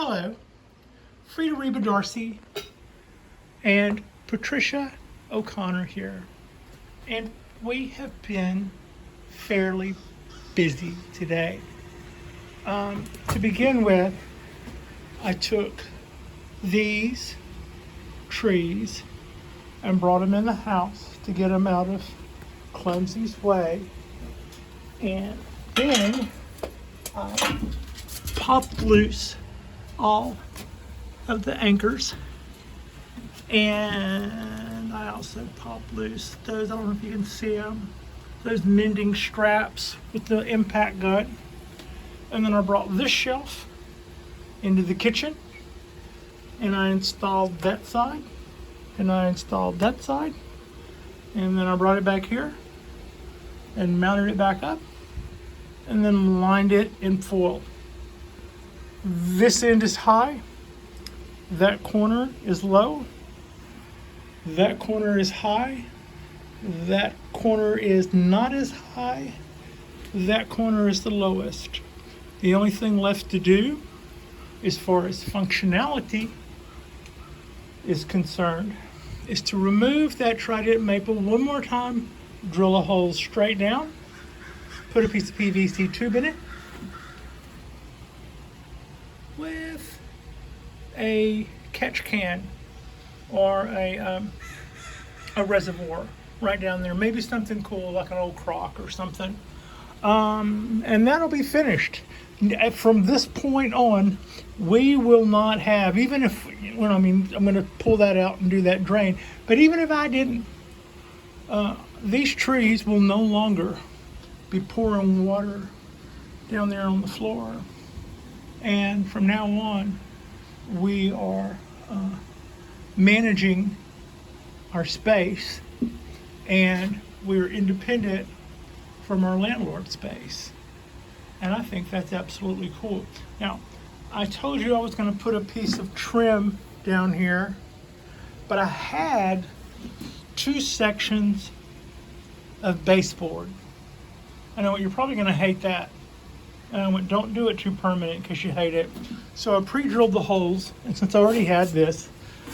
Hello, Frida Reba Darcy and Patricia O'Connor here, and we have been fairly busy today. To begin with, I took these trees and brought them in the house to get them out of Clumsy's way, and then I popped loose all of the anchors, and I also popped loose those, I don't know if you can see them, those mending straps with the impact gun. And then I brought this shelf into the kitchen, and I installed that side, and I installed that side, and then I brought it back here and mounted it back up, and then lined it in foil. This end is high, that corner is low, that corner is high, that corner is not as high, that corner is the lowest. The only thing left to do, as far as functionality is concerned, is to remove that trident maple one more time, drill a hole straight down, put a piece of PVC tube in it with a catch can or a reservoir right down there. Maybe something cool like an old crock or something. And that'll be finished. From this point on, we will not have, even if, well, I mean, I'm going to pull that out and do that drain, but even if I didn't, these trees will no longer be pouring water down there on the floor. And from now on, we are managing our space, and we're independent from our landlord space. And I think that's absolutely cool. Now, I told you I was going to put a piece of trim down here, but I had two sections of baseboard. I know you're probably going to hate that. And I went, don't do it too permanent because you hate it. So I pre-drilled the holes, and since I already had this,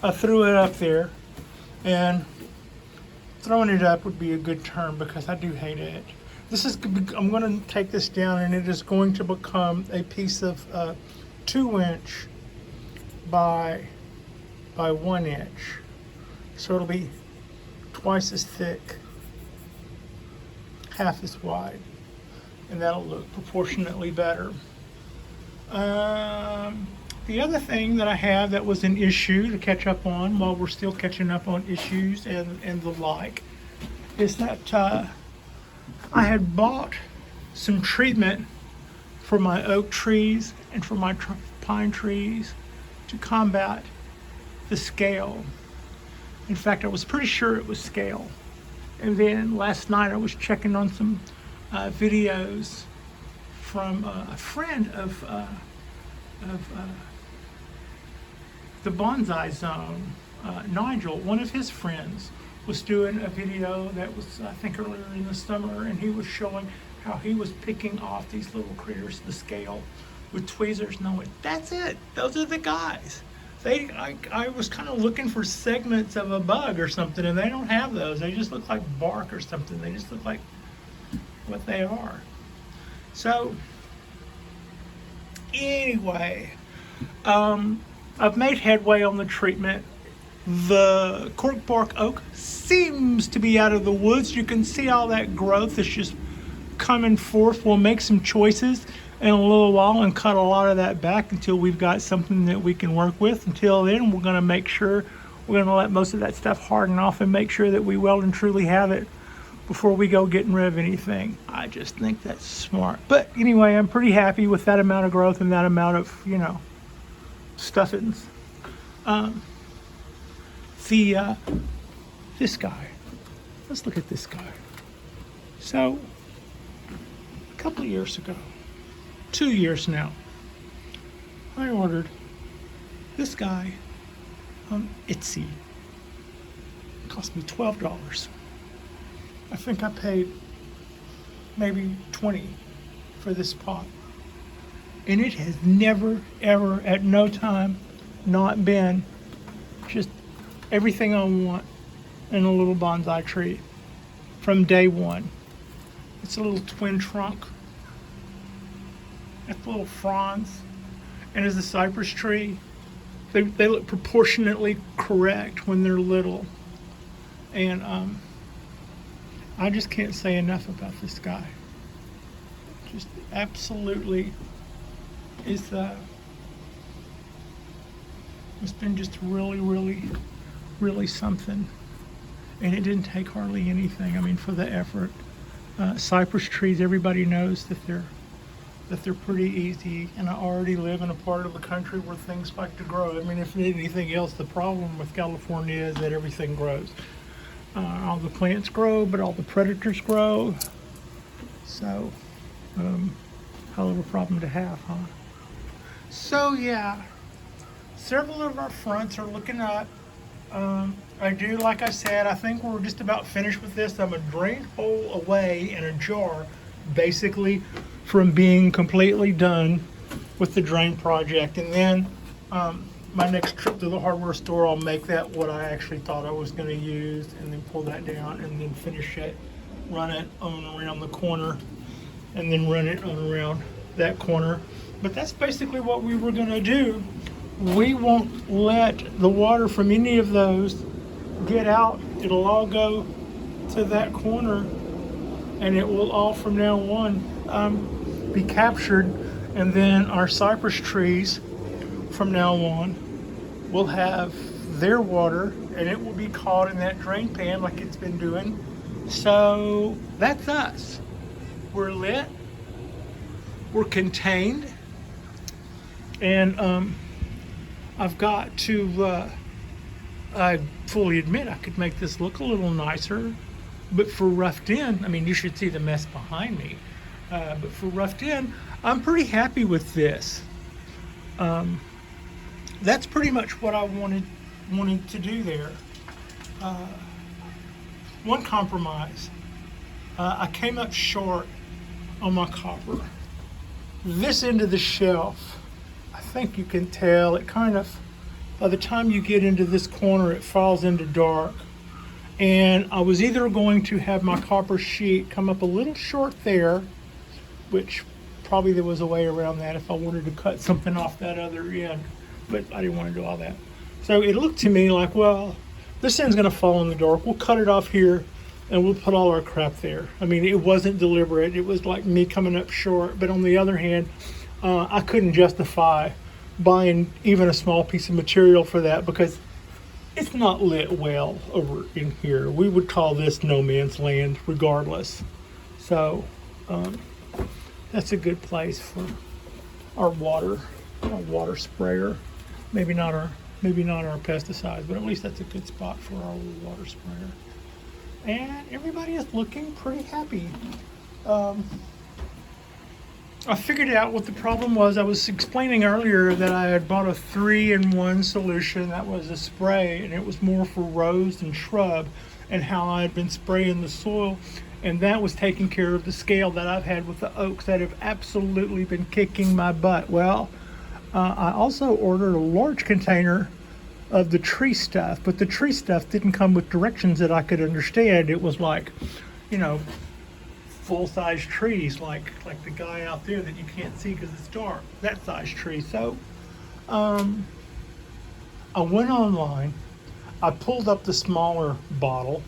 I threw it up there. And throwing it up would be a good term because I do hate it. This is, I'm going to take this down, and it is going to become a piece of 2-inch by 1 inch. So it'll be twice as thick, half as wide, and that'll look proportionately better. The other thing that I have that was an issue to catch up on while we're still catching up on issues and the like is that I had bought some treatment for my oak trees and for my pine trees to combat the scale. In fact, I was pretty sure it was scale. And then last night I was checking on some videos from a friend of the Bonsai Zone, Nigel. One of his friends was doing a video that was, I think, earlier in the summer, and he was showing how he was picking off these little critters, the scale, with tweezers. And I went, that's it, those are the guys. I was kind of looking for segments of a bug or something, and they don't have those. They just look like bark or something. They just look like what they are. So anyway, I've made headway on the treatment. The Cork Bark Oak seems to be out of the woods. You can see all that growth is just coming forth. We'll make some choices in a little while and cut a lot of that back until we've got something that we can work with. Until then, we're going to make sure we're going to let most of that stuff harden off and make sure that we well and truly have it before we go getting rid of anything. I just think that's smart. But anyway, I'm pretty happy with that amount of growth and that amount of, stuffings. This guy. Let's look at this guy. So, a couple of years ago, 2 years now, I ordered this guy on Etsy. It cost me $12. I think I paid maybe $20 for this pot. And it has never, ever, at no time, not been just everything I want in a little bonsai tree from day one. It's a little twin trunk. It's little fronds. And as a cypress tree, they look proportionately correct when they're little. And I just can't say enough about this guy. Just absolutely is it's been just really something. And it didn't take hardly anything, I mean, for the effort. Cypress trees, everybody knows that they're pretty easy, and I already live in a part of the country where things like to grow. I mean, if anything else, the problem with California is that everything grows. All the plants grow, but all the predators grow. So, hell of a problem to have, huh? So yeah, several of our fronts are looking up. I do, like I said, I think we're just about finished with this. I'm a drain hole away in a jar, basically, from being completely done with the drain project. And then my next trip to the hardware store, I'll make that what I actually thought I was going to use, and then pull that down and then finish it, run it on around the corner, and then run it on around that corner. But that's basically what we were going to do. We won't let the water from any of those get out. It'll all go to that corner, and it will all from now on be captured. And then our cypress trees from now on will have their water, and it will be caught in that drain pan like it's been doing. So that's us. We're lit, we're contained, and I've got to I fully admit I could make this look a little nicer, but for roughed in, I mean, you should see the mess behind me, but for roughed in, I'm pretty happy with this. That's pretty much what I wanted to do there. One compromise, I came up short on my copper. This end of the shelf, I think you can tell it kind of, by the time you get into this corner, it falls into dark. And I was either going to have my copper sheet come up a little short there, which probably there was a way around that if I wanted to cut something off that other end, but I didn't want to do all that. So it looked to me like, well, this end's gonna fall in the dark. We'll cut it off here and we'll put all our crap there. I mean, it wasn't deliberate. It was like me coming up short. But on the other hand, I couldn't justify buying even a small piece of material for that because it's not lit well over in here. We would call this no man's land regardless. So that's a good place for our water sprayer. Maybe not our pesticides, but at least that's a good spot for our water sprayer. And everybody is looking pretty happy. I figured out what the problem was. I was explaining earlier that I had bought a 3-in-1 solution that was a spray, and it was more for rose and shrub, and how I had been spraying the soil, and that was taking care of the scale that I've had with the oaks that have absolutely been kicking my butt. Well, I also ordered a large container of the tree stuff, but the tree stuff didn't come with directions that I could understand. It was like, full-size trees, like the guy out there that you can't see because it's dark, that size tree. So I went online, I pulled up the smaller bottle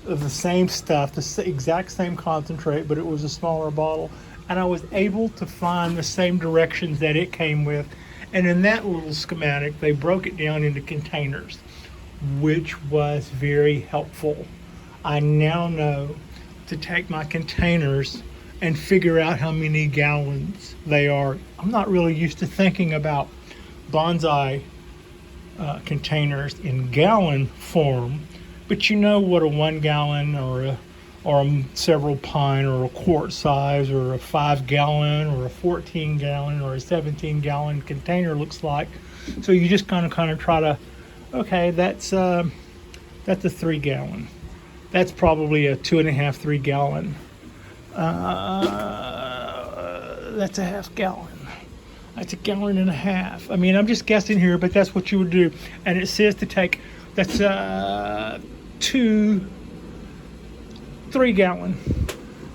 of the same stuff, the exact same concentrate, but it was a smaller bottle, and I was able to find the same directions that it came with. And in that little schematic, they broke it down into containers, which was very helpful. I now know to take my containers and figure out how many gallons they are. I'm not really used to thinking about bonsai containers in gallon form, but you know what a 1 gallon or a several pint or a quart size or a 5 gallon or a 14 gallon or a 17 gallon container looks like. So you just kind of try to, okay, that's a 3 gallon. That's probably a 2.5, 3 gallon. That's a half gallon. That's 1.5 gallons. I mean, I'm just guessing here, but that's what you would do. And it says to take, that's 3 gallon.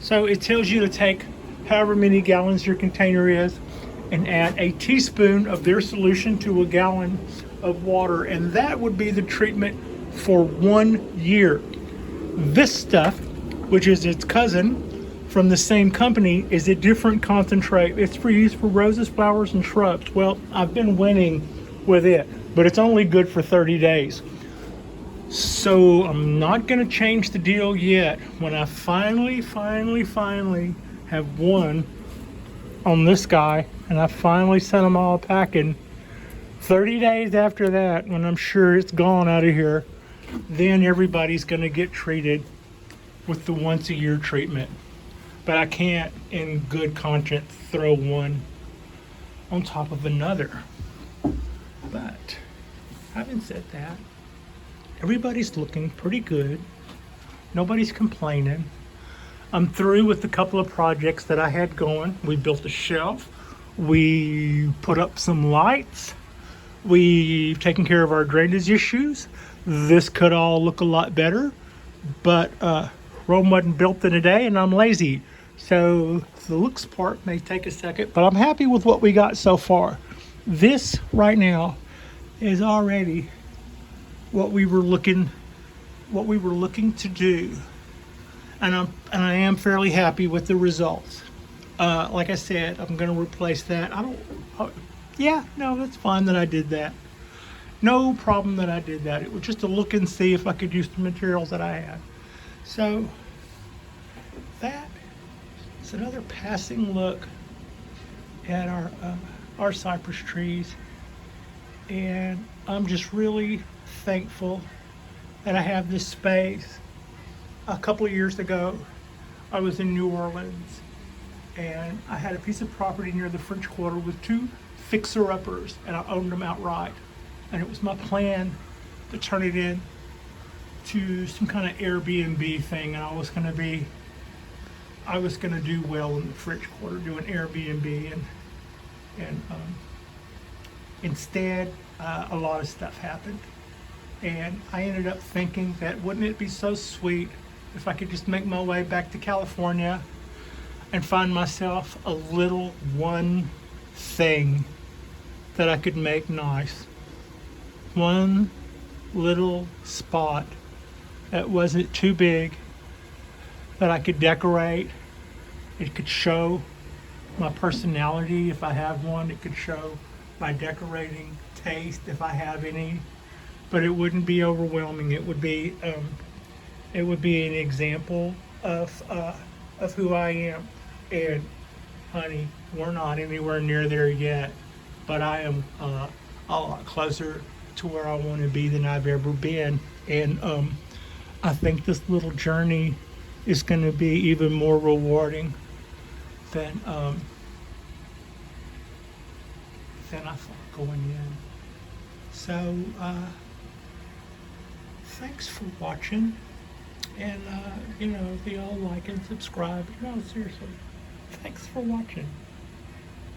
So it tells you to take however many gallons your container is and add a teaspoon of their solution to 1 gallon of water. And that would be the treatment for 1 year. This stuff, which is its cousin from the same company, is a different concentrate. It's for use for roses, flowers, and shrubs. Well, I've been winning with it, but it's only good for 30 days. So I'm not going to change the deal yet. When I finally have won on this guy, and I finally sent them all packing, 30 days after that, when I'm sure it's gone out of here, then everybody's going to get treated with the once a year treatment. But I can't in good conscience throw one on top of another. But having said that, everybody's looking pretty good. Nobody's complaining. I'm through with a couple of projects that I had going. We built a shelf. We put up some lights. We've taken care of our drainage issues. This could all look a lot better, but Rome wasn't built in a day, and I'm lazy. So the looks part may take a second, but I'm happy with what we got so far. This right now is already what we were looking to do, and I am fairly happy with the results. Like I said, I'm going to replace that. Yeah, no, that's fine that I did that. No problem that I did that. It was just to look and see if I could use the materials that I had. So that is another passing look at our cypress trees, and I'm just really thankful that I have this space. A couple of years ago, I was in New Orleans, and I had a piece of property near the French Quarter with 2 fixer-uppers, and I owned them outright. And it was my plan to turn it in to some kind of Airbnb thing, and I was going to do well in the French Quarter doing Airbnb, and instead a lot of stuff happened, and I ended up thinking that wouldn't it be so sweet if I could just make my way back to California and find myself a little one thing that I could make nice. One little spot that wasn't too big, that I could decorate. It could show my personality if I have one. It could show my decorating taste if I have any. But it wouldn't be overwhelming. It would be an example of who I am. And honey, we're not anywhere near there yet, but I am a lot closer to where I want to be than I've ever been. And I think this little journey is going to be even more rewarding than I thought going in. So thanks for watching, and if you all like and subscribe, seriously, thanks for watching.